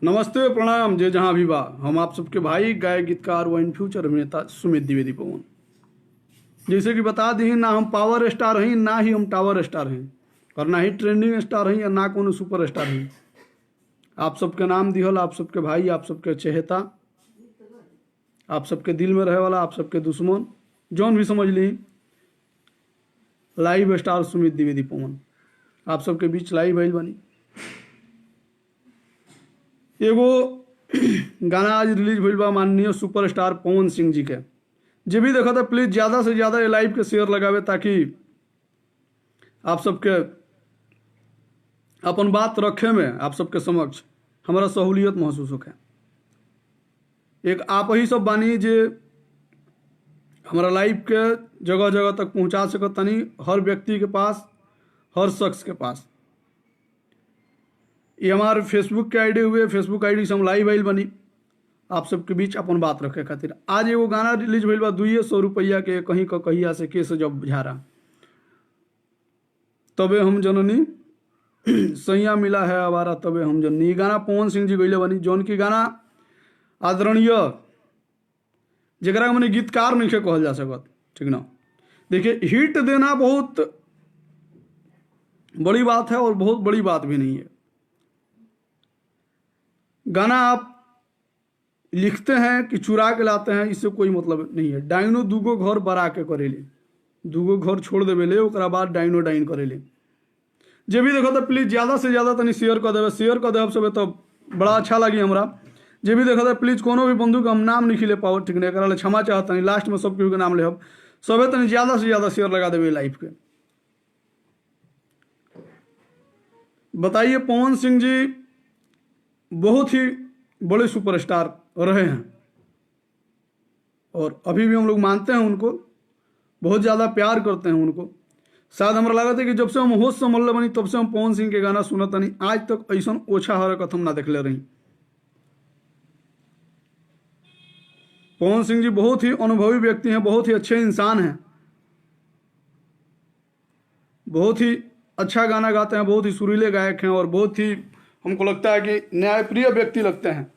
नमस्ते प्रणाम जय जहाँ भी बा। हम आप सबके भाई गायक गीतकार व इन फ्यूचर अभिनेता सुमित द्विवेदी पवन। जैसे कि बता दी ना हम पावर स्टार हैं ना ही हम टावर स्टार हैं और ना ही ट्रेंडिंग स्टार हैं या ना कोनो सुपर स्टार हैं। आप सबके नाम दिहल, आप सबके भाई, आप सबके चहेता, आप सबके दिल में रहे वाला, आप सबके दुश्मन जौन भी समझ ली, लाइव स्टार सुमित द्विवेदी पवन आप सबके बीच लाइव भइल बनी। एगो गाना आज रिलीज भइल बा माननीय सुपरस्टार पवन सिंह जी के। जे भी देखा था प्लीज ज़्यादा से ज़्यादा ये लाइव के शेयर लगावे ताकि आप सबके अपन बात रखे में आप सबके समक्ष हमारा सहूलियत महसूस होके। एक आप ही सब बानी जे हमारा लाइव के जगह जगह तक पहुंचा सकत तनी, हर व्यक्ति के पास, हर शख्स के पास। ये हमारे फेसबुक के आईडी हुए, फेसबुक आईडी से हम लाइव आइल बनी आप सबके बीच अपन बात रखे खातिर। आज एगो गाना रिलीज भइल बा 200 रुपया के, कहीं का कहिया से केस जब बुझारा तबे हम जननी सैया मिला है आवारा तबे हम जननी। गाना पवन सिंह जी गईले बनी, जौन की गाना आदरणीय जरा मैंने गीतकार नहीं कहल जा सकत, ठीक ना। देखिए हिट देना बहुत बड़ी बात है और बहुत बड़ी बात भी नहीं है। गाना आप लिखते हैं कि चुरा के लाते हैं, इससे कोई मतलब नहीं है। डाइनो दूगो घर बरा के करेले, दूगो घर छोड़ देवेले, ओकरा बाद डाइनो डाइन करेले। जे भी देखो तो प्लीज ज़्यादा से ज़्यादा तनी शेयर कर देवे, शेयर कर देव सब तो बड़ा अच्छा लगी हमरा। जे भी देखो तो प्लीज कोनो भी बंधु के हम नाम नहीं ले पाओ, ठीक नहीं, एकरा क्षमा चाहता नहीं। लास्ट में सब केहू के नाम ले सबे तनी ज़्यादा से ज़्यादा शेयर लगा देवे लाइफ के। बताइए पवन सिंह जी बहुत ही बड़े सुपरस्टार रहे हैं और अभी भी हम लोग मानते हैं उनको, बहुत ज़्यादा प्यार करते हैं उनको। शायद हमारा लगा था कि जब से हम होश संभल बनी तब से हम पवन सिंह के गाना सुनत नहीं, आज तक ऐसा ओछा हरकत हम ना देखले रही। पवन सिंह जी बहुत ही अनुभवी व्यक्ति हैं, बहुत ही अच्छे इंसान हैं, बहुत ही अच्छा गाना गाते हैं, बहुत ही सुरीले गायक हैं और बहुत ही हमको लगता है कि न्यायप्रिय व्यक्ति लगते हैं।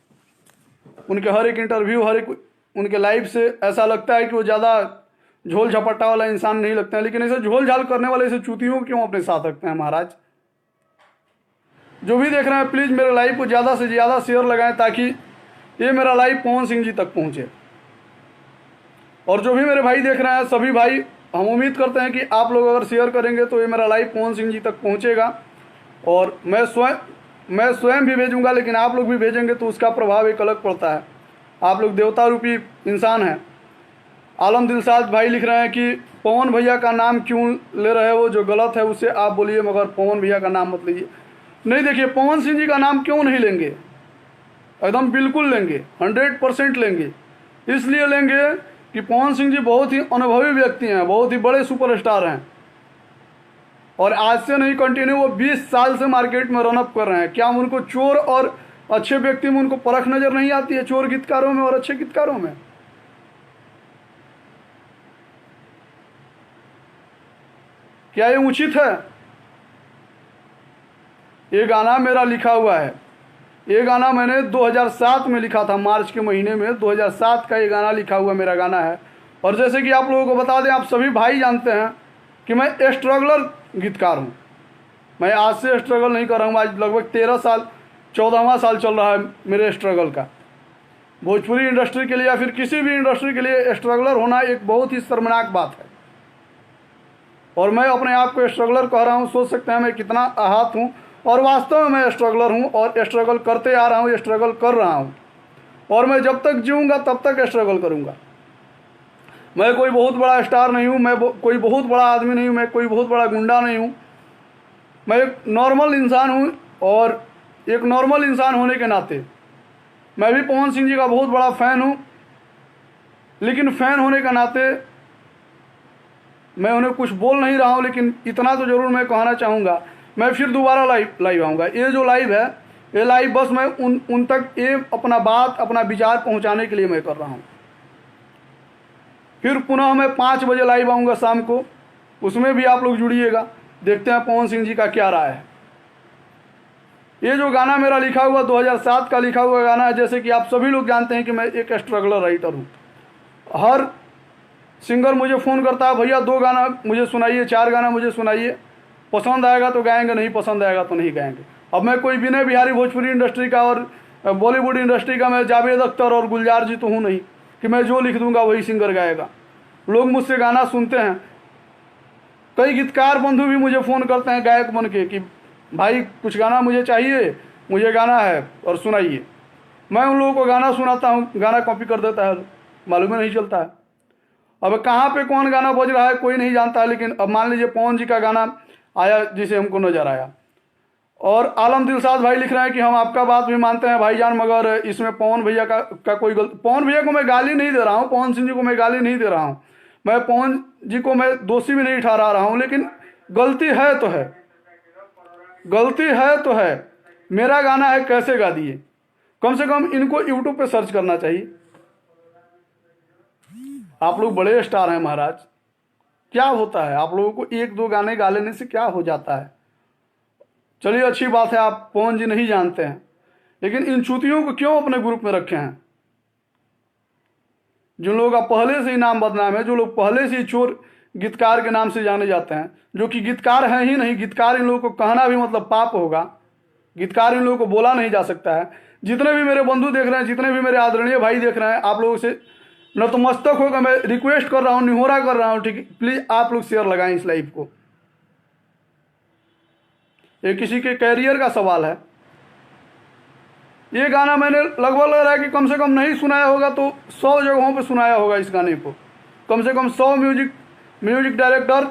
उनके हर एक इंटरव्यू, हर एक उनके लाइफ से ऐसा लगता है कि वो ज़्यादा झोल झपट्टा वाला इंसान नहीं लगता है, लेकिन ऐसे झोल झाल करने वाले ऐसे चूतियों क्यों अपने साथ रखते हैं महाराज। जो भी देख रहे हैं प्लीज़ मेरे लाइव को ज़्यादा से ज़्यादा शेयर लगाएं ताकि ये मेरा लाइव पवन सिंह जी तक पहुँचे। और जो भी मेरे भाई देख रहे हैं सभी भाई, हम उम्मीद करते हैं कि आप लोग अगर शेयर करेंगे तो ये मेरा लाइव पवन सिंह जी तक पहुँचेगा और मैं स्वयं भी भेजूंगा, लेकिन आप लोग भी भेजेंगे तो उसका प्रभाव एक अलग पड़ता है। आप लोग देवता रूपी इंसान हैं। आलम दिलशाद भाई लिख रहे हैं कि पवन भैया का नाम क्यों ले रहे हो, जो गलत है उसे आप बोलिए मगर पवन भैया का नाम मत लीजिए। नहीं, देखिए पवन सिंह जी का नाम क्यों नहीं लेंगे, एकदम बिल्कुल लेंगे, 100% लेंगे। इसलिए लेंगे कि पवन सिंह जी बहुत ही अनुभवी व्यक्ति हैं, बहुत ही बड़े सुपरस्टार हैं और आज से नहीं कंटिन्यू वो 20 साल से मार्केट में रनअप कर रहे हैं। क्या उनको चोर और अच्छे व्यक्ति में उनको परख नजर नहीं आती है, चोर गीतकारों में और अच्छे गीतकारों में? क्या ये उचित है? ये गाना मेरा लिखा हुआ है, ये गाना मैंने 2007 में लिखा था, मार्च के महीने में 2007 का ये गाना लिखा हुआ मेरा गाना है। और जैसे कि आप लोगों को बता दें, आप सभी भाई जानते हैं कि मैं स्ट्रगलर गीतकार हूँ। मैं आज से स्ट्रगल नहीं कर रहा हूँ, आज लगभग 13 साल 14वां साल चल रहा है मेरे स्ट्रगल का। भोजपुरी इंडस्ट्री के लिए या फिर किसी भी इंडस्ट्री के लिए स्ट्रगलर होना एक बहुत ही शर्मनाक बात है और मैं अपने आप को स्ट्रगलर कह रहा हूँ। सोच सकते हैं मैं कितना आहत हूँ और वास्तव में मैं स्ट्रगलर हूँ और स्ट्रगल करते आ रहा हूँ, स्ट्रगल कर रहा हूँ और मैं जब तक जीऊँगा तब तक स्ट्रगल करूँगा। मैं कोई बहुत बड़ा स्टार नहीं हूँ, मैं कोई बहुत बड़ा आदमी नहीं हूँ, मैं कोई बहुत बड़ा गुंडा नहीं हूँ। मैं एक नॉर्मल इंसान हूँ और एक नॉर्मल इंसान होने के नाते मैं भी पवन सिंह जी का बहुत बड़ा फ़ैन हूँ, लेकिन फ़ैन होने के नाते मैं उन्हें कुछ बोल नहीं रहा हूँ। लेकिन इतना तो ज़रूर मैं कहना चाहूँगा, मैं फिर दोबारा लाइव आऊँगा। ये जो लाइव है, ये लाइव बस मैं उन तक ये अपना बात, अपना विचार पहुँचाने के लिए मैं कर रहा हूँ। फिर पुनः मैं 5 बजे लाइव आऊँगा शाम को, उसमें भी आप लोग जुड़िएगा। देखते हैं पवन सिंह जी का क्या राय है। ये जो गाना मेरा लिखा हुआ 2007 का लिखा हुआ गाना है, जैसे कि आप सभी लोग जानते हैं कि मैं एक स्ट्रगलर राइटर हूँ। हर सिंगर मुझे फ़ोन करता है, भैया 2 गाना मुझे सुनाइए, 4 गाना मुझे सुनाइए, पसंद आएगा तो गाएंगे, नहीं पसंद आएगा तो नहीं गाएंगे। अब मैं कोई विनय बिहारी भोजपुरी इंडस्ट्री का और बॉलीवुड इंडस्ट्री का मैं जावेद अख्तर और गुलजार जी तो हूँ नहीं कि मैं जो लिख दूंगा वही सिंगर गाएगा। लोग मुझसे गाना सुनते हैं, कई गीतकार बंधु भी मुझे फ़ोन करते हैं गायक बन के कि भाई कुछ गाना मुझे चाहिए, मुझे गाना है और सुनाइए। मैं उन लोगों को गाना सुनाता हूँ, गाना कॉपी कर देता है, मालूम ही नहीं चलता है। अब कहाँ पे कौन गाना बज रहा है कोई नहीं जानता है, लेकिन अब मान लीजिए पवन जी का गाना आया जिसे हमको नज़र आया, और आलम दिलशाद भाई लिख रहे हैं कि हम आपका बात भी मानते हैं भाईजान, मगर इसमें पवन भैया का कोई पवन भैया को मैं गाली नहीं दे रहा हूँ, पवन सिंह जी को मैं गाली नहीं दे रहा हूँ, मैं पवन जी को मैं दोषी भी नहीं ठहरा रहा हूँ, लेकिन गलती है तो है, गलती है तो है। मेरा गाना है कैसे गा दिए, कम से कम इनको यूट्यूब पे सर्च करना चाहिए। आप लोग बड़े स्टार हैं महाराज, क्या होता है आप लोगों को 1-2 गाने गा लेने से क्या हो जाता है। चलिए अच्छी बात है, आप पवन जी नहीं जानते हैं, लेकिन इन चूतियों को क्यों अपने ग्रुप में रखे हैं? जिन लोगों का पहले से ही नाम बदनाम है, जो लोग पहले से ही चोर गीतकार के नाम से जाने जाते हैं, जो कि गीतकार हैं ही नहीं, गीतकार इन लोगों को कहना भी मतलब पाप होगा, गीतकार इन लोगों को बोला नहीं जा सकता है। जितने भी मेरे बंधु देख रहे हैं, जितने भी मेरे आदरणीय भाई देख रहे हैं, आप लोगों से नतमस्तक होकर मैं रिक्वेस्ट कर रहा हूँ, निहोरा कर रहा हूँ, ठीक, प्लीज़ आप लोग शेयर लगाएं इस लाइव को। ये किसी के कैरियर का सवाल है। ये गाना मैंने लगभग लग रहा है कि कम से कम नहीं सुनाया होगा तो 100 जगहों पे सुनाया होगा इस गाने को। कम से कम 100 म्यूजिक डायरेक्टर,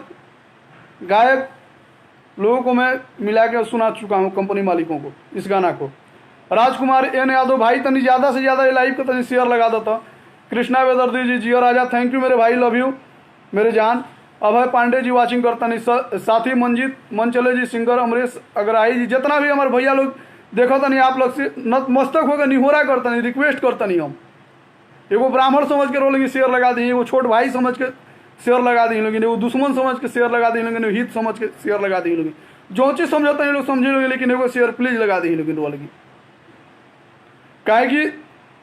गायक लोगों को मैं मिला के सुना चुका हूँ, कंपनी मालिकों को इस गाना को। राजकुमार एन यादव भाई तनी ज़्यादा से ज़्यादा ये लाइव को तनी शेयर लगा देता। कृष्णा वेदर्दी जी, जियो राजा, थैंक यू मेरे भाई, लव यू मेरे जान। अभय पांडे जी वाचिंग करता नहीं, साथी मंजीत मनचले जी, सिंगर अमरीश अग्रवाही जी, जितना भी हमारे भैया लोग देखो तो नहीं, आप लोग से नतमस्तक होकर निहोरा करता नहीं, रिक्वेस्ट करता नहीं। हम एगो ब्राह्मण समझ के रोलेंगे शेयर लगा दी, एगो छोट भाई समझ के शेयर लगा दी लोग, एगो दुश्मन समझ के शेयर लगा दी लोग, हित समझ के शेयर लगा दी लोग, जो चीज़ समझते हैं लोग समझे लोगे, लेकिन एगो शेयर प्लीज लगा दी लोग वाले की। काहे कि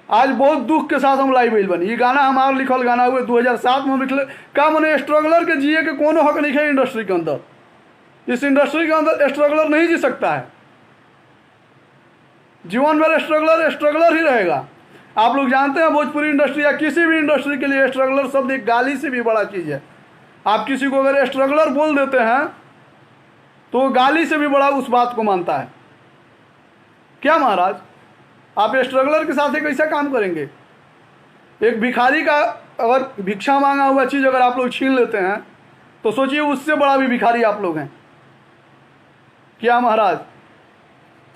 आज बहुत दुख के साथ हम लाइव भेज बनी। ये गाना हमारा लिखल गाना हुए 2007 में लिखल का मैंने स्ट्रगलर के जिए के कोनो हक नहीं है इंडस्ट्री के अंदर। इस इंडस्ट्री के अंदर स्ट्रगलर नहीं जी सकता है, जीवन भर स्ट्रगलर ही रहेगा। आप लोग जानते हैं भोजपुरी इंडस्ट्री या किसी भी इंडस्ट्री के लिए स्ट्रगलर शब्द एक गाली से भी बड़ा चीज़ है। आप किसी को अगर स्ट्रगलर बोल देते हैं तो गाली से भी बड़ा उस बात को मानता है। क्या महाराज, आप स्ट्रगलर के साथ एक ऐसा काम करेंगे? एक भिखारी का अगर भिक्षा मांगा हुआ चीज़ अगर आप लोग छीन लेते हैं तो सोचिए उससे बड़ा भी भिखारी आप लोग हैं। क्या महाराज,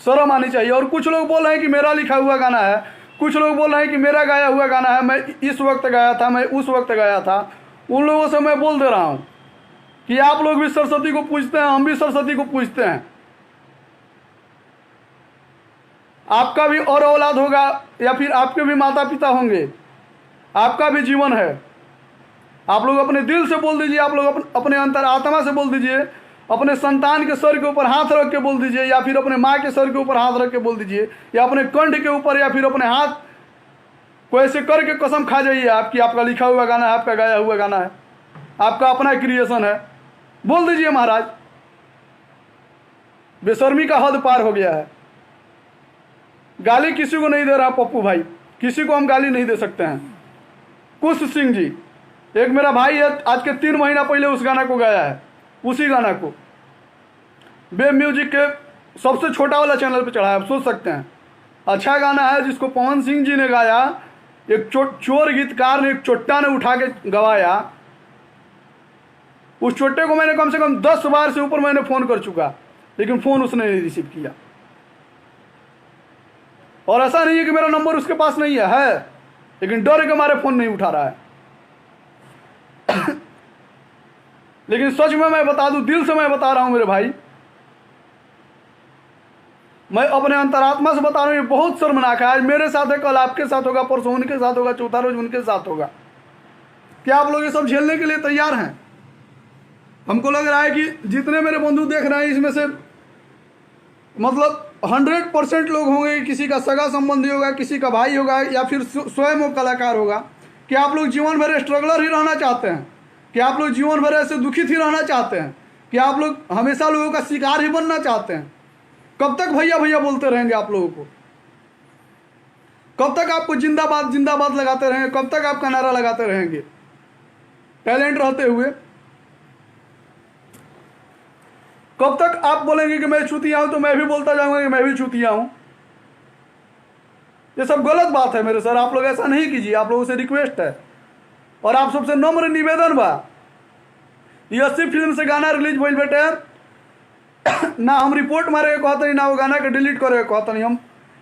शर्म आनी चाहिए। और कुछ लोग बोल रहे हैं कि मेरा लिखा हुआ गाना है, कुछ लोग बोल रहे हैं कि मेरा गाया हुआ गाना है, मैं इस वक्त गाया था, मैं उस वक्त गाया था। उन लोगों से मैं बोल दे रहा हूँ कि आप लोग भी सरस्वती को पूजते हैं, हम भी सरस्वती को पूजते हैं। आपका भी और औलाद होगा या फिर आपके भी माता पिता होंगे, आपका भी जीवन है। आप लोग अपने दिल से बोल दीजिए, आप लोग अपने अंतर आत्मा से बोल दीजिए, अपने संतान के सर के ऊपर हाथ रख के बोल दीजिए, या फिर अपने माँ के सर के ऊपर हाथ रख के बोल दीजिए, या अपने कंठ के ऊपर या फिर अपने हाथ को ऐसे करके कसम खा जाइए आपकी आपका लिखा हुआ गाना है, आपका गाया हुआ गाना है, आपका अपना क्रिएशन है। बोल दीजिए महाराज, बेशर्मी का हद पार हो गया है। गाली किसी को नहीं दे रहा पप्पू भाई, किसी को हम गाली नहीं दे सकते हैं। कुश सिंह जी एक मेरा भाई है, आज के 3 महीना पहले उस गाना को गाया है, उसी गाना को वेब म्यूजिक के सबसे छोटा वाला चैनल पे चढ़ाया, आप सोच सकते हैं। अच्छा गाना है जिसको पवन सिंह जी ने गाया, एक चोर गीतकार ने, एक चोट्टा ने उठा के गवाया। उस चोट्टे को मैंने कम से कम 10 बार से ऊपर मैंने फ़ोन कर चुका, लेकिन फ़ोन उसने नहीं रिसीव किया। और ऐसा नहीं है कि मेरा नंबर उसके पास नहीं है, लेकिन डर के मारे फ़ोन नहीं उठा रहा है। लेकिन सच में मैं बता दूं, दिल से मैं बता रहा हूं मेरे भाई, मैं अपने अंतरात्मा से बता रहा हूं, ये बहुत शर्मनाक है। आज मेरे साथ है, कल आपके साथ होगा, परसों उनके साथ होगा, चौथा रोज उनके साथ होगा। क्या आप लोग ये सब झेलने के लिए तैयार हैं? हमको लग रहा है कि जितने मेरे बंधु देख रहे हैं इसमें से मतलब 100% लोग होंगे, किसी का सगा संबंधी होगा, किसी का भाई होगा, या फिर स्वयं वो कलाकार होगा, कि आप लोग जीवन भर स्ट्रगलर ही रहना चाहते हैं, कि आप लोग जीवन भर ऐसे दुखित ही रहना चाहते हैं, कि आप लोग हमेशा लोगों का शिकार ही बनना चाहते हैं। कब तक भैया भैया बोलते रहेंगे आप लोगों को? कब तक आपको जिंदाबाद जिंदाबाद लगाते रहेंगे? कब तक आपका नारा लगाते रहेंगे टैलेंट रहते हुए? कब तक आप बोलेंगे कि मैं चूतिया हूं, तो मैं भी बोलता जाऊंगा कि मैं भी चूतिया हूं? ये सब गलत बात है मेरे सर, आप लोग ऐसा नहीं कीजिए, आप लोगों से रिक्वेस्ट है। और आप सबसे नम्र निवेदन बा, ये 80 फिल्म से गाना रिलीज भइल बेटे, ना हम रिपोर्ट मारे कहते नहीं, ना वो गाना के डिलीट करे कहते नहीं। हम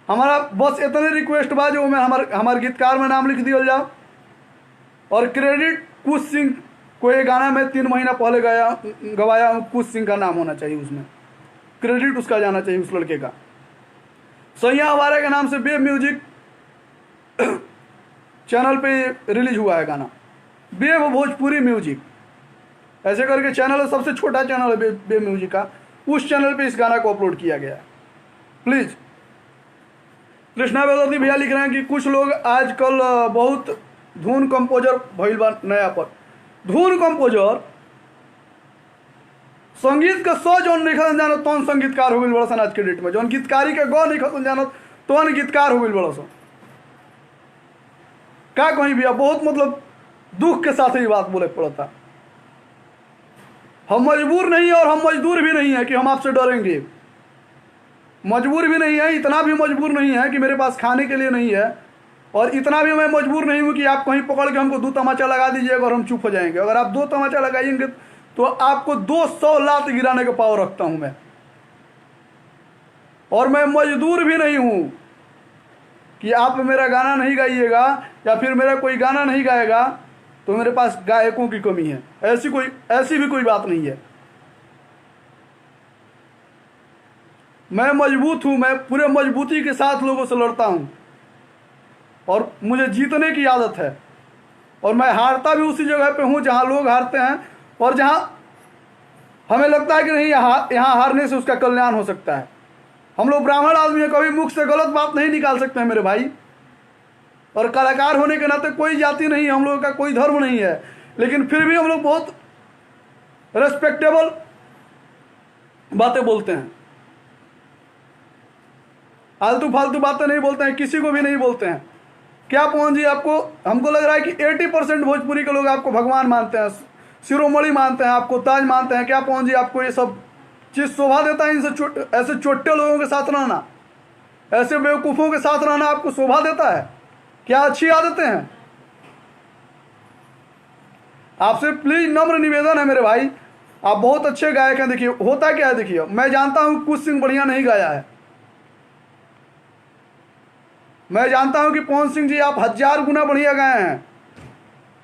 हमारा बस इतने रिक्वेस्ट बा जो में हमारे गीतकार में नाम लिख दिया जाओ, और क्रेडिट कुछ सिंह को ये गाना में 3 महीना पहले गवाया हूँ, कुछ सिंह का नाम होना चाहिए उसमें, क्रेडिट उसका जाना चाहिए, उस लड़के का। सैया हमारे के नाम से बेब म्यूजिक चैनल पे रिलीज हुआ है गाना, बेब भोजपुरी म्यूजिक ऐसे करके चैनल है, सबसे छोटा चैनल है बेब म्यूजिक का, उस चैनल पे इस गाना को अपलोड किया गया है। प्लीज। कृष्णा बेदर्दी भैया लिख रहे हैं कि कुछ लोग आजकल बहुत धुन कंपोजर भइल बा नया पर। धुन कंपोजर संगीत का सौ जौन नहीं खतन जानत तौन संगीतकार हो गई बड़ा सन आज के डेट में, जौन गीतकारी के गौ नहीं खतन जानत तौन गीतकार हो गई बड़ा सन। क्या कहीं भैया, बहुत मतलब दुख के साथ ही बात बोले पड़ता। हम मजबूर नहीं है और हम मजदूर भी नहीं है कि हम आपसे डरेंगे, मजबूर भी नहीं है, इतना भी मजबूर नहीं है कि मेरे पास खाने के लिए नहीं है, और इतना भी मैं मजबूर नहीं हूं कि आप कहीं पकड़ के हमको 2 तमाचा लगा दीजिएगा और हम चुप हो जाएंगे। अगर आप 2 तमाचा लगाएंगे तो आपको 200 लात गिराने का पावर रखता हूं मैं। और मैं मजदूर भी नहीं हूं कि आप मेरा गाना नहीं गाइएगा या फिर मेरा कोई गाना नहीं गाएगा तो मेरे पास गायकों की कमी है, ऐसी भी कोई बात नहीं है। मैं मजबूत हूं, मैं पूरे मजबूती के साथ लोगों से लड़ता हूं, और मुझे जीतने की आदत है, और मैं हारता भी उसी जगह पे हूं जहां लोग हारते हैं, और जहां हमें लगता है कि नहीं यहाँ हारने से उसका कल्याण हो सकता है। हम लोग ब्राह्मण आदमी हैं, कभी मुख से गलत बात नहीं निकाल सकते हैं मेरे भाई, और कलाकार होने के नाते कोई जाति नहीं है, हम लोगों का कोई धर्म नहीं है, लेकिन फिर भी हम लोग बहुत रेस्पेक्टेबल बातें बोलते हैं, आलतू फालतू बातें नहीं बोलते हैं, किसी को भी नहीं बोलते हैं। क्या पवन जी, आपको हमको लग रहा है कि 80% भोजपुरी के लोग आपको भगवान मानते हैं, शिरोमणि मानते हैं, आपको ताज मानते हैं। क्या पवन जी, आपको ये सब चीज़ शोभा देता है? इनसे ऐसे छोटे लोगों के साथ रहना, ऐसे बेवकूफ़ों के साथ रहना आपको शोभा देता है? क्या अच्छी आदतें हैं? आपसे प्लीज नम्र निवेदन है मेरे भाई, आप बहुत अच्छे गायक हैं। देखिए होता क्या है, देखिए मैं जानता हूं कुछ सिंह बढ़िया नहीं गाया है, मैं जानता हूं कि पवन सिंह जी आप 1000 गुना बढ़िया गाए हैं।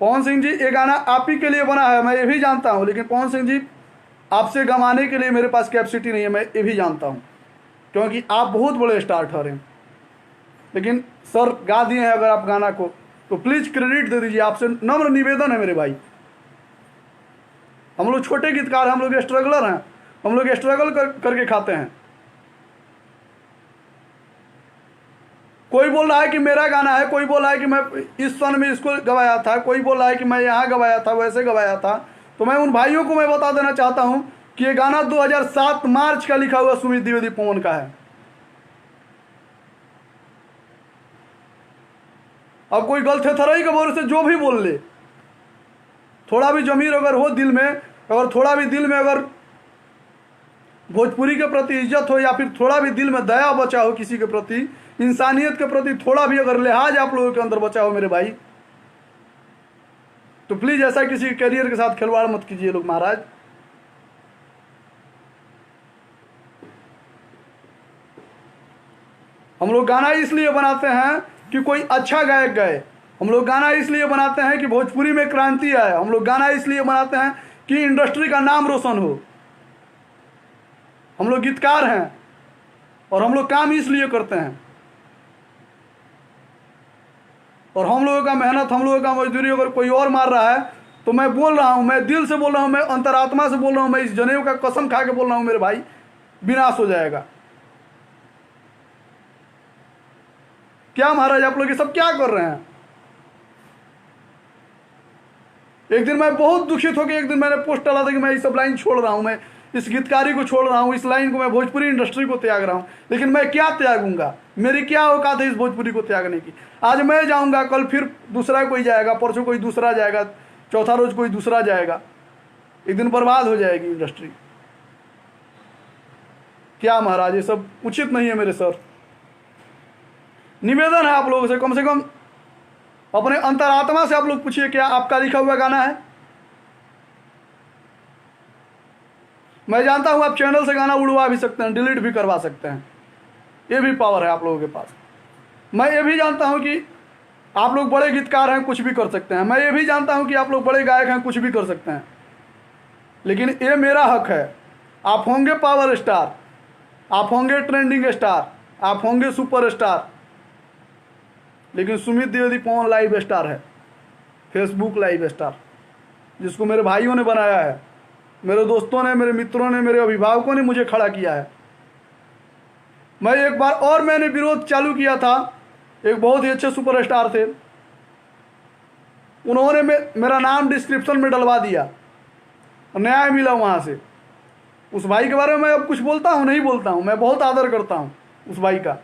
पवन सिंह जी ये गाना आप ही के लिए बना है, मैं ये भी जानता हूं, लेकिन पवन सिंह जी आपसे गवाने के लिए मेरे पास कैपेसिटी नहीं है, मैं ये भी जानता हूं, क्योंकि आप बहुत बड़े स्टार ठहरे हैं। लेकिन सर गा दिए हैं अगर आप गाना को, तो प्लीज क्रेडिट दे दीजिए, आपसे नम्र निवेदन है मेरे भाई। हम लोग छोटे गीतकार हैं, हम लोग स्ट्रगलर हैं, हम लोग स्ट्रगल करके खाते हैं। कोई बोल रहा है कि मेरा गाना है, कोई बोल रहा है कि मैं इस सन में इसको गवाया था, कोई बोल रहा है कि मैं यहाँ गवाया था, वैसे गवाया था। तो मैं उन भाइयों को मैं बता देना चाहता हूँ कि ये गाना 2007 मार्च का लिखा हुआ सुमित द्विवेदी पवन का है। अब कोई गलथेथराई के भरोसे जो भी बोल ले, थोड़ा भी जमीर अगर हो दिल में, अगर थोड़ा भी दिल में अगर भोजपुरी के प्रति इज्जत हो, या फिर थोड़ा भी दिल में दया बचा हो किसी के प्रति, इंसानियत के प्रति थोड़ा भी अगर लिहाज आप लोगों के अंदर बचा हो मेरे भाई, तो प्लीज ऐसा किसी करियर के साथ खिलवाड़ मत कीजिए लोग महाराज। हम लोग गाना इसलिए बनाते हैं कि कोई अच्छा गायक गाए, हम लोग गाना इसलिए बनाते हैं कि भोजपुरी में क्रांति आए, हम लोग गाना इसलिए बनाते हैं कि इंडस्ट्री का नाम रोशन हो। हम लोग गीतकार हैं और हम लोग काम इसलिए करते हैं, और हम लोगों का मेहनत, हम लोगों का मजदूरी अगर कोई और मार रहा है तो मैं बोल रहा हूं, मैं दिल से बोल रहा हूं, मैं अंतरात्मा से बोल रहा हूं, मैं इस जनेऊ का कसम खा के बोल रहा हूं मेरे भाई, विनाश हो जाएगा। क्या महाराज आप लोग ये सब क्या कर रहे हैं? एक दिन मैं बहुत दुखित होकर एक दिन मैंने पोस्ट डाला था कि मैं ये सब लाइन छोड़ रहा हूं, मैं इस गीतकारी को छोड़ रहा हूं, इस लाइन को, मैं भोजपुरी इंडस्ट्री को त्याग रहा हूं। लेकिन मैं क्या त्यागूंगा? मेरी क्या औकात है इस भोजपुरी को त्यागने की? आज मैं जाऊंगा, कल फिर दूसरा कोई जाएगा, परसों कोई दूसरा जाएगा, चौथा रोज कोई दूसरा जाएगा। एक दिन बर्बाद हो जाएगी इंडस्ट्री। क्या महाराज ये सब उचित नहीं है मेरे सर। निवेदन है आप लोगों से कम अपने अंतरात्मा से आप लोग पूछिए, क्या आपका लिखा हुआ गाना है? मैं जानता हूं आप चैनल से गाना उड़वा भी सकते हैं, डिलीट भी करवा सकते हैं, ये भी पावर है आप लोगों के पास। मैं ये भी जानता हूं कि आप लोग बड़े गीतकार हैं, कुछ भी कर सकते हैं। मैं ये भी जानता हूं कि आप लोग बड़े गायक हैं, कुछ भी कर सकते हैं। लेकिन ये मेरा हक है। आप होंगे पावर स्टार, आप होंगे ट्रेंडिंग स्टार, आप होंगे सुपर स्टार, लेकिन सुमित द्विवेदी पवन लाइव स्टार है, फेसबुक लाइव स्टार, जिसको मेरे भाइयों ने बनाया है, मेरे दोस्तों ने, मेरे मित्रों ने, मेरे अभिभावकों ने मुझे खड़ा किया है। मैं एक बार और मैंने विरोध चालू किया था, एक बहुत ही अच्छे सुपरस्टार थे, उन्होंने मेरा नाम डिस्क्रिप्शन में डलवा दिया, न्याय मिला वहाँ से। उस भाई के बारे में मैं अब कुछ बोलता हूँ? नहीं बोलता हूँ। मैं बहुत आदर करता हूँ उस भाई का,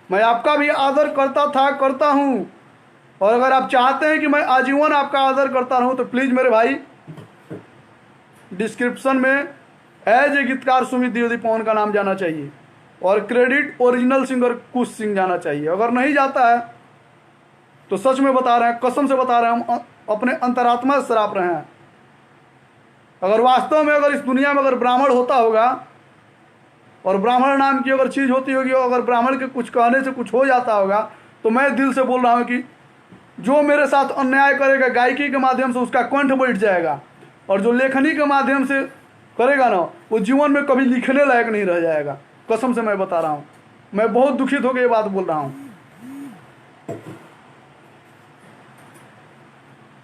मैं आपका भी आदर करता था, करता हूँ। और अगर आप चाहते हैं कि मैं आजीवन आपका आदर करता रहूँ तो प्लीज़ मेरे भाई डिस्क्रिप्शन में एज ए गीतकार सुमित द्विवेदी पवन का नाम जाना चाहिए और क्रेडिट ओरिजिनल सिंगर कुश सिंह जाना चाहिए। अगर नहीं जाता है तो सच में बता रहे हैं, कसम से बता रहे हैं, हम अपने अंतरात्मा से शराप रहे हैं। अगर वास्तव में अगर इस दुनिया में अगर ब्राह्मण होता होगा और ब्राह्मण नाम की अगर चीज़ होती होगी, अगर ब्राह्मण के कुछ कहने से कुछ हो जाता होगा, तो मैं दिल से बोल रहा हूँ कि जो मेरे साथ अन्याय करेगा गायकी के माध्यम से उसका कंठ बैठ जाएगा, और जो लेखनी के माध्यम से करेगा ना वो जीवन में कभी लिखने लायक नहीं रह जाएगा। कसम से मैं बता रहा हूँ, मैं बहुत दुखित होकर ये बात बोल रहा हूँ।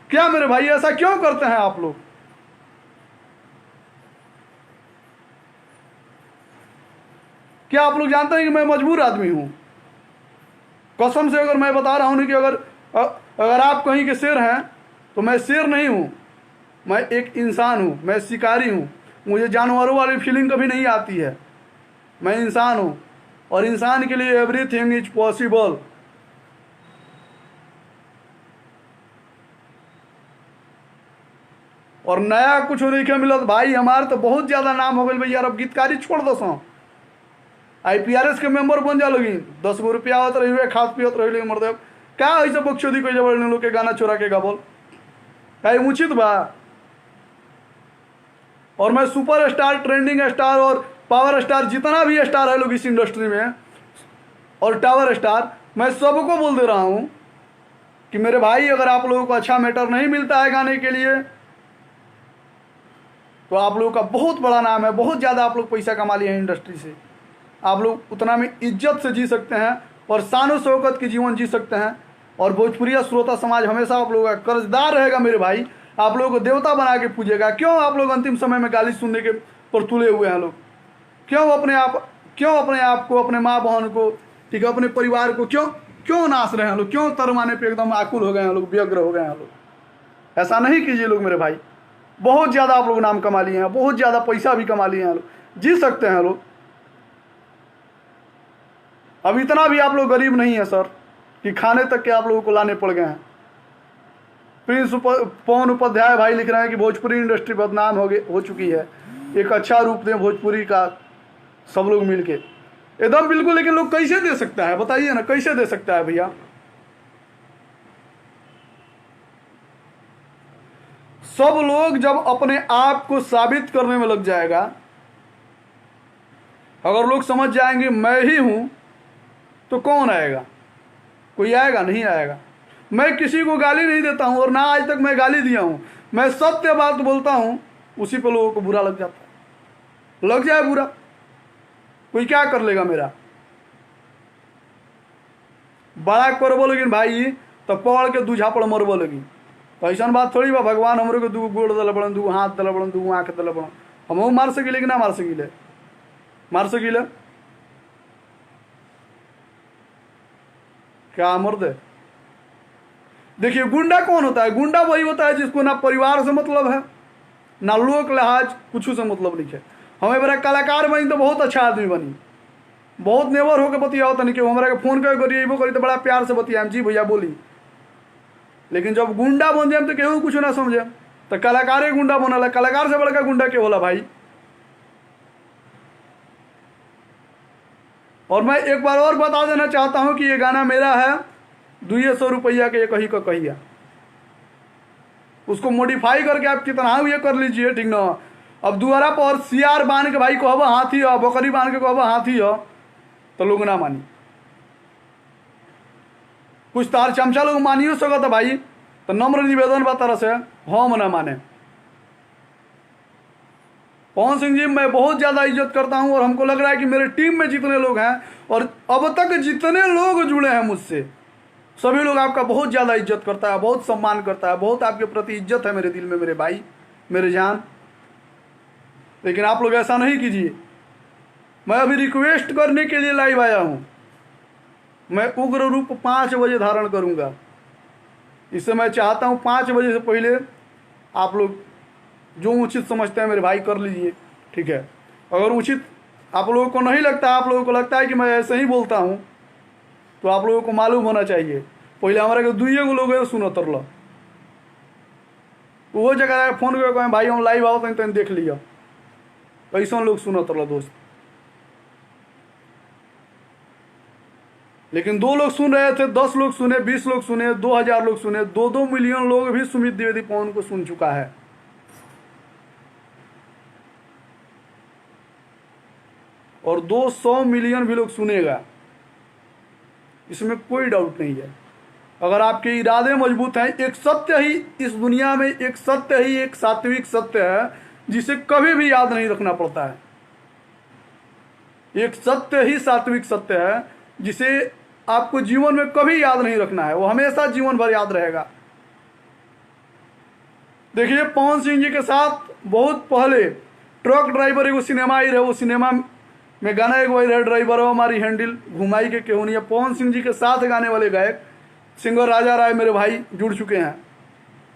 क्या मेरे भाई ऐसा क्यों करते हैं आप लोग? क्या आप लोग जानते हैं कि मैं मजबूर आदमी हूं? कसम से अगर मैं बता रहा हूं ना कि अगर आप कहीं के शेर हैं तो मैं शेर नहीं हूं, मैं एक इंसान हूं, मैं शिकारी हूं। मुझे जानवरों वाली फीलिंग कभी नहीं आती है। मैं इंसान हूं और इंसान के लिए एवरीथिंग इज पॉसिबल। और नया कुछ नहीं क्या मिलत भाई, हमारे तो बहुत ज्यादा नाम हो गए भैया। अब गीतकारी छोड़ दो, सो IPRS के मेंबर बन जा लगी, 10 गो रुपया आवत रही हुए, खाद पियत रही मरदेव। क्या ऐसा बक्चोदी कोई जबर लोग के गाना चोरा के गाबोल क्या उचित बा? और मैं सुपर स्टार, ट्रेंडिंग स्टार और पावर स्टार, जितना भी स्टार है लोग इस इंडस्ट्री में, और टावर स्टार, मैं सबको बोल दे रहा हूं कि मेरे भाई अगर आप लोगों को अच्छा मैटर नहीं मिलता है गाने के लिए तो आप लोगों का बहुत बड़ा नाम है, बहुत ज़्यादा आप लोग पैसा कमा लिए हैं इंडस्ट्री से। आप लोग उतना में इज्जत से जी सकते हैं और शान शौकत की जीवन जी सकते हैं। और भोजपुरिया श्रोता समाज हमेशा आप लोगों का कर्जदार रहेगा मेरे भाई, आप लोगों को देवता बना के पूजेगा। क्यों आप लोग अंतिम समय में गाली सुनने के पर तुले हुए हैं लोग? क्यों अपने आप को, अपने माँ बहन को, ठीक है, अपने परिवार को क्यों नाश रहे हैं लोग? क्यों तरमाने पे एकदम आकुल हो गए हैं लोग, व्यग्र हो गए हैं लोग? ऐसा नहीं कीजिए लोग मेरे भाई। बहुत ज़्यादा आप लोग नाम कमा लिए हैं, बहुत ज़्यादा पैसा भी कमा लिए हैं लोग, जी सकते हैं लोग। अब इतना भी आप लोग गरीब नहीं है सर कि खाने तक के आप लोगों को लाने पड़ गए हैं। प्रिंस पवन उपाध्याय भाई लिख रहे हैं कि भोजपुरी इंडस्ट्री बदनाम हो चुकी है, एक अच्छा रूप दें भोजपुरी का सब लोग मिलके। एकदम बिल्कुल, लेकिन लोग कैसे दे सकता है बताइए ना, कैसे दे सकता है भैया? सब लोग जब अपने आप को साबित करने में लग जाएगा, अगर लोग समझ जाएंगे मैं ही हूं, तो कौन आएगा? कोई आएगा? नहीं आएगा। मैं किसी को गाली नहीं देता हूं और ना आज तक मैं गाली दिया हूं। मैं सत्य बात बोलता हूं, उसी पर लोगों को बुरा लग जाता है। लग जाए बुरा, कोई क्या कर लेगा मेरा? बड़ा करबो लेकिन भाई तो पड़ के दू झापड़ मरबो लगी, तो ऐसा बात थोड़ी बा। भगवान हमरे को 2 गोड़ दिल बड़न, 2 हाथ दिल बड़न, 2 आँख दिल बड़न, हम मार सकिले कि ना मार सकिले? मार सकिले। क्या मर्द है। देखिए गुंडा कौन होता है? गुंडा वही होता है जिसको ना परिवार से मतलब है, ना लोक लिहाज कुछ से मतलब नहीं है। हमें बड़ा कलाकार बनी तो बहुत अच्छा आदमी बनी, बहुत नेवर होकर बतिया होता नहीं कि हमारा के फोन कर करिए वो करी तो बड़ा प्यार से बतिया जी भैया बोली। लेकिन जब गुंडा बन जाए तो केहू कुछ ना समझे, तो कलाकारे गुंडा बनला, कलाकार से बड़का गुंडा के होला भाई। और मैं एक बार और बता देना चाहता हूं कि ये गाना मेरा है, 200 रुपया के कही का कहिया। उसको मॉडिफाई करके आप कितना ये कर लीजिए, ठीक ना। अब दुआरा पर सियार बांध के भाई कहब हाथी हो, बकरी बांध के कहब हाथी हो, तो लोग ना मानी। कुछ तार चमचा लोग मानियो सकता भाई, तो नम्र निवेदन बा तरह से हम ना माने। पवन सिंह जी मैं बहुत ज़्यादा इज्जत करता हूं, और हमको लग रहा है कि मेरे टीम में जितने लोग हैं और अब तक जितने लोग जुड़े हैं मुझसे, सभी लोग आपका बहुत ज़्यादा इज्जत करता है, बहुत सम्मान करता है, बहुत आपके प्रति इज्जत है मेरे दिल में, मेरे भाई, मेरे जान। लेकिन आप लोग ऐसा नहीं कीजिए। मैं अभी रिक्वेस्ट करने के लिए लाइव आया हूं। मैं उग्र रूप 5 बजे धारण करूंगा। इससे मैं चाहता हूं 5 बजे से पहले आप लोग जो उचित समझते हैं मेरे भाई कर लीजिए, ठीक है। अगर उचित आप लोगों को नहीं लगता, आप लोगों को लगता है कि मैं ऐसे ही बोलता हूं, तो आप लोगों को मालूम होना चाहिए पहले हमारे को 2 लोग सुनो तरल वो जगह फोन कर कहें भाई हम लाइव आओ तो देख लिया, ऐसा लोग सुनो तरल दोस्त। लेकिन 2 लोग सुन रहे थे, 10 लोग सुने, 20 लोग सुने, 2000 लोग सुने, 2-2 मिलियन लोग भी सुमित द्विवेदी पवन को सुन चुका है। और 200 मिलियन भी लोग सुनेगा, इसमें कोई डाउट नहीं है। अगर आपके इरादे मजबूत हैं, एक सत्य ही इस दुनिया में, एक सत्य ही एक सात्विक सत्य है जिसे कभी भी याद नहीं रखना पड़ता है। एक सत्य ही सात्विक सत्य है जिसे आपको जीवन में कभी याद नहीं रखना है, वो हमेशा जीवन भर याद रहेगा। देखिए पवन सिंह जी के साथ बहुत पहले ट्रक ड्राइवर एगो सिनेमा आई रहे, वो सिनेमा में गाना एक वही रहे, ड्राइवर हो हमारी हैंडल घुमाई के क्यों नहीं है। पवन सिंह जी के साथ गाने वाले गायक सिंगर राजा राय मेरे भाई जुड़ चुके हैं।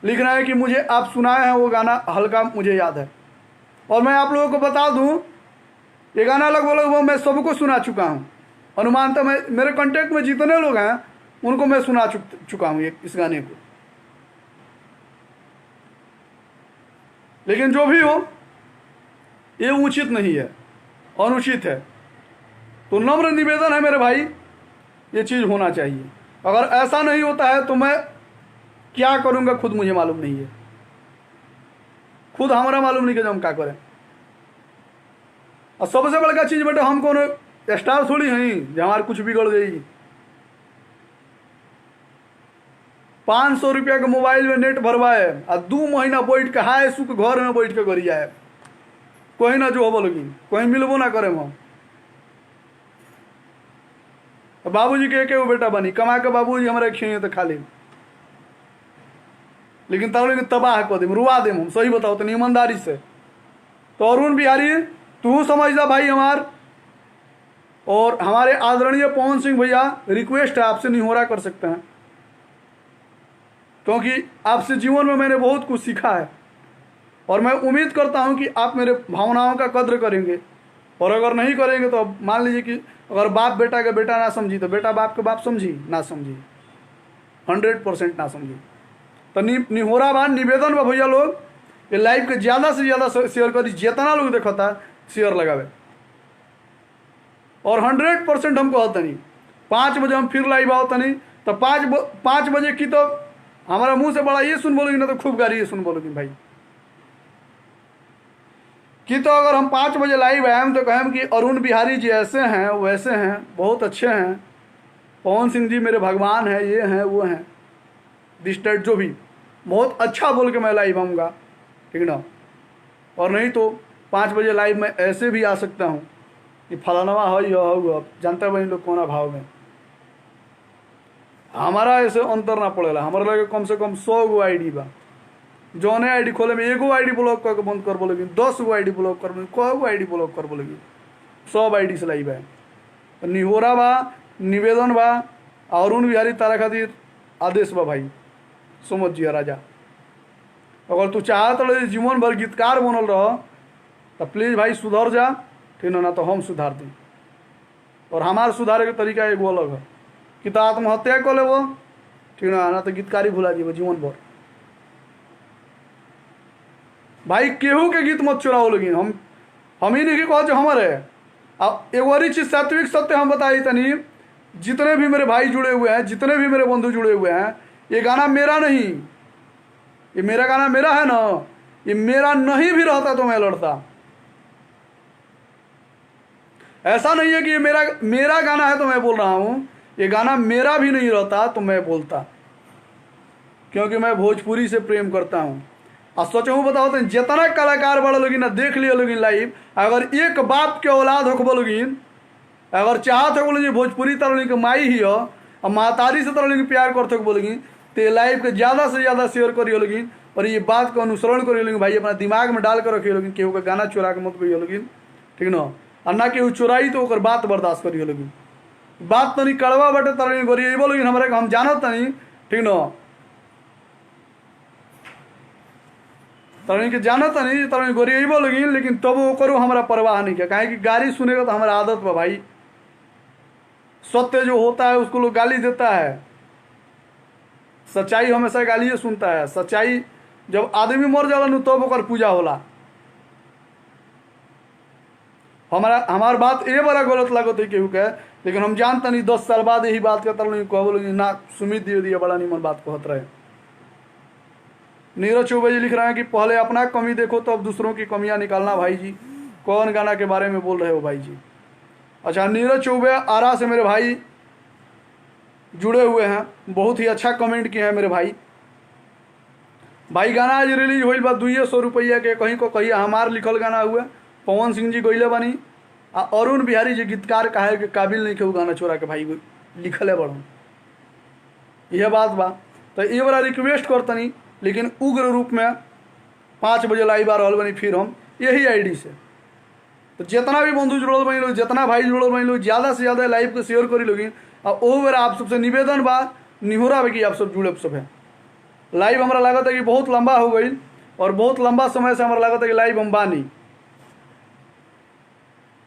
लिख रहे हैं कि मुझे आप सुनाए हैं वो गाना, हल्का मुझे याद है। और मैं आप लोगों को बता दूं ये गाना लगभग मैं सबको सुना चुका हूं। अनुमानतः मैं मेरे कांटेक्ट में जितने लोग हैं उनको मैं सुना चुका हूं इस गाने को। लेकिन जो भी हो ये उचित नहीं है, अनुचित है। तो नम्र निवेदन है मेरे भाई, ये चीज़ होना चाहिए। अगर ऐसा नहीं होता है तो मैं क्या करूंगा खुद मुझे मालूम नहीं है, खुद हमारा मालूम नहीं कि हम क्या करें। और सबसे बड़का चीज़ बेटा हम कौन स्टार थोड़ी हैं जो हमारे कुछ बिगड़ गई। 500 रुपया के मोबाइल में नेट भरवाए और 2 महीना बैठ के हाय सुख घर में बैठ के करी जाए, कहीं ना जो हो लगी कहीं मिलबो ना करे हम। बाबूजी के एक बेटा बनी कमा के बाबूजी हमारे खिए तो खा ले, लेकिन तब तबाह कर देम, रुआ देम हम, सही बताओ तो ईमानदारी से। तो अरुण बिहारी तू समझदा भाई हमार, और हमारे आदरणीय पवन सिंह भैया रिक्वेस्ट है आपसे, निहोरा कर सकते हैं, क्योंकि आपसे जीवन में मैंने बहुत कुछ सीखा है। और मैं उम्मीद करता हूं कि आप मेरे भावनाओं का कद्र करेंगे। और अगर नहीं करेंगे तो अब मान लीजिए कि अगर बाप बेटा का बेटा ना समझी तो बेटा बाप के बाप समझी ना समझी, 100% ना समझी। तो निहोरा बा, निवेदन बा भैया लोग ये लाइव के ज़्यादा से ज़्यादा शेयर करी, जितना लोग देखता शेयर लगावे। और 100% हम कहते नहीं 5 बजे हम फिर लाइव आओ तनी, तो 5 बजे की तो हमारा मुंह से बड़ा ये सुन बोलोगी ना तो खूब गारी ये सुन बोलोगी भाई कि। तो अगर हम 5 बजे लाइव आए तो कहें कि अरुण बिहारी जी ऐसे हैं वैसे हैं, बहुत अच्छे हैं, पवन सिंह जी मेरे भगवान हैं, ये हैं वो हैं, दिस टाइप जो भी बहुत अच्छा बोल के मैं लाइव आऊँगा, ठीक ना। और नहीं तो 5 बजे लाइव में ऐसे भी आ सकता हूँ कि फलानवा हो जानते भाई लोग कोना भाव में। हमारा ऐसे अंतर ना पड़ेला, हमारे लगे कम से कम 100 गो आईडी बा, जौने आईडी खोले में 1 गो आईडी ब्लॉक करके बंद कर बोलेगी, 10 गो आईडी ब्लॉक कर बोलेगी, 100 गो आईडी ब्लॉक कर बोलेगी, सब आईडी से लाइव है। तो निहोरा बा, निवेदन बा अरुण बिहारी तारा खातिर आदेश बा भाई, समझ जिया राजा। अगर तू चाहत रहे जीवन भर गीतकार बनल रह तो प्लीज भाई सुधर जा, ठीक ना तो हम सुधार दी। और हमार सुधारे के तरीका एगो अलग है कि तो आत्महत्या कर लेबो, ठीक ना तो गीतकारी भुला जीवो जीवन भर। भाई केहू के गीत मत चुराओ, लेकिन हम ही नहीं कहो जो हमारे। अब एक और चीज सात्विक सत्य हम बताई तनी, जितने भी मेरे भाई जुड़े हुए हैं, जितने भी मेरे बंधु जुड़े हुए हैं, ये गाना मेरा नहीं, ये मेरा गाना मेरा है ना, ये मेरा नहीं भी रहता तो मैं लड़ता। ऐसा नहीं है कि ये मेरा गाना है तो मैं बोल रहा हूं, ये गाना मेरा भी नहीं रहता तो मैं बोलता, क्योंकि मैं भोजपुरी से प्रेम करता हूं। और सोचो बताओ तो जितना कलाकार बड़ा लोगिन ना देख लियो लोगिन लाइव, अगर एक बाप के औलाद हो लोगिन, अगर चाहत हो बोलोगी भोजपुरी तरह के माई ही हो और महतारी से तरह प्यार करते हो बोलोगी, तो लाइव के ज़्यादा से ज़्यादा शेयर करिए लोगिन और ये बात को अनुसरण करिए लोगिन भाई, अपना दिमाग में डाल कर रखिए लोगिन, केहू का गाना चुरा के मत करिए लोगिन, ठीक ना। और ना केहू चुराई तो ओकर बात बर्दाश्त करिए लोगिन। बात तो नहीं कड़वा बटे तरह करिए बोलोगिन, हमारे हम जानत नहीं, ठीक ना, तरह के जानत नहीं तरह गोरी बोलोगिन, लेकिन तब वो करो हमारा परवाह नहीं किया, काहे कि गाली सुनेगा तो हमारा आदत बा भाई। सत्य जो होता है उसको लोग गाली देता है, सच्चाई हमेशा गाली सुनता है। सच्चाई जब आदमी मर जाला नु तब ओकर पूजा होला। हमार बात ये बड़ा गलत लागत है केहू के, लेकिन हम जानता नहीं 10 साल बाद यही बात कहता कहबो ना सुमित दिए बड़ा निमन बात कहत रहे। नीरज चौबे जी लिख रहे हैं कि पहले अपना कमी देखो तो अब दूसरों की कमियां निकालना। भाई जी कौन गाना के बारे में बोल रहे हो भाई जी? अच्छा, नीरज चौबे आरा से मेरे भाई जुड़े हुए हैं, बहुत ही अच्छा कमेंट किए हैं मेरे भाई। भाई गाना आज रिलीज हुई बा 200 रुपया के, कहीं को कहीं हमार लिखल गाना हुआ, पवन सिंह जी गईले बनी, अरुण बिहारी जी गीतकार कहे के काबिल नहीं के गाना चोरा के भाई लिखले बड़, यह बात बा। तो ये बड़ा रिक्वेस्ट करतनी, लेकिन उग्र रूप में 5 बजे लाइव आ रहा बनी फिर हम यही आईडी से। तो जितना भी बंधु जुड़ल बनी लोग, जितना भाई जुड़ल बनी लोग, ज़्यादा से ज़्यादा लाइव को शेयर करी लोगी। और वो मेरा आप सबसे निवेदन बा, निहोरा बा कि आप सब जुड़े सब है। लाइव हमारा लागत है कि बहुत लंबा हो गई और बहुत लंबा समय से हमारा लागत है कि लाइव हम बानी,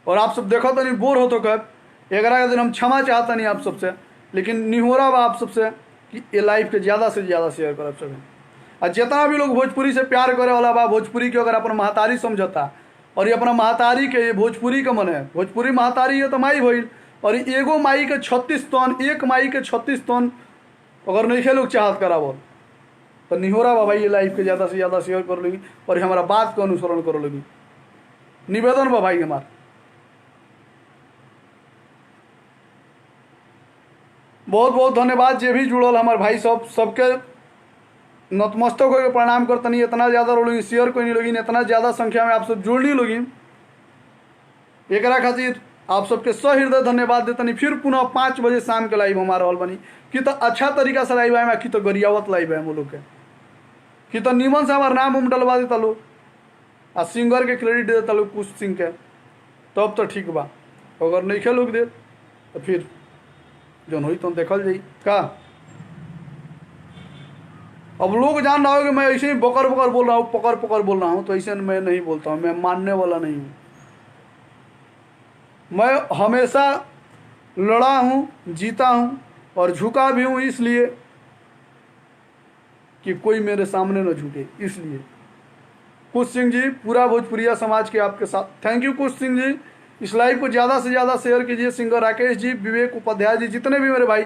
और आप सब देखो तो नहीं बोर हो तो कब 11 दिन हम क्षमा चाहता नहीं आप सबसे, लेकिन निहोरा बा आप सबसे कि ये लाइव के ज़्यादा से ज़्यादा शेयर कर सब। और जितना भी लोग भोजपुरी से प्यार करे वाला बा, भोजपुरी के अगर अपना महतारी समझता और ये अपना महतारी के ये भोजपुरी का मन है, भोजपुरी महतारी है तो माई भइल, और एगो माई के 36 तन, एक माई के 36 तन अगर नहीं लोग चाहत करावल तो निहोरा बा भाई ये लाइव के ज़्यादा से ज़्यादा शेयर कर लेगी और हमारा बात का अनुसरण कर लेगी, निवेदन बा भाई हमार। बहुत बहुत धन्यवाद जे भी जुड़ल हमारे भाई सब, सबके नतमस्तक होकर प्रणाम करतनी। इतना ज़्यादा लोग शेयर कोई नहीं लोगी, इतना ज़्यादा संख्या में आप सब जुड़नी लोगी, एक खातिर आप सबके सहृदय धन्यवाद देतनी। फिर पुनः 5 बजे शाम के लाइव हमारा हॉल बनी कि तो अच्छा तरीका से लाइव आए, कि तो गरियावत लाइव है हम लोग के, कि तो नीमन से हमारा नाम हम डलवा देता लो आ सिंगर के क्रेडिट दे देता लो कुछ सिंह के, तब तो ठीक बा। अगर नहीं खेलोग दे तो फिर जौन हुई तो देखल जाई का। अब लोग जान रहा हो कि मैं ऐसे ही बकर बकर बोल रहा हूँ, पकड़ पकड़ बोल रहा हूँ, तो ऐसे मैं नहीं बोलता हूँ, मैं मानने वाला नहीं हूँ। मैं हमेशा लड़ा हूँ, जीता हूँ और झुका भी हूँ, इसलिए कि कोई मेरे सामने न झुके। इसलिए कुछ सिंह जी, पूरा भोजपुरिया समाज के आपके साथ थैंक यू। कुछ सिंह जी, इस लाइव को ज़्यादा से ज़्यादा शेयर कीजिए। सिंगर राकेश जी, विवेक उपाध्याय जी, जितने भी मेरे भाई,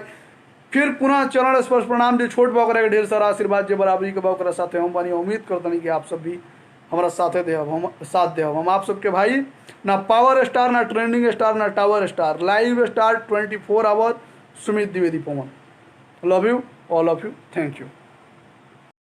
फिर पुनः चरण स्पर्श प्रणाम जी। छोट बाकरा के ढेर सारा आशीर्वाद जे बराबरी के बाकरा साथ हम बानी। उम्मीद करते नहीं कि आप सब भी हमारा साथ दे, हम साथ दे। हम आप सबके भाई, ना पावर स्टार, ना ट्रेंडिंग स्टार, ना tower star, live star 24 hour Sumit Dwivedi Pawan. Love you, all of you, thank you.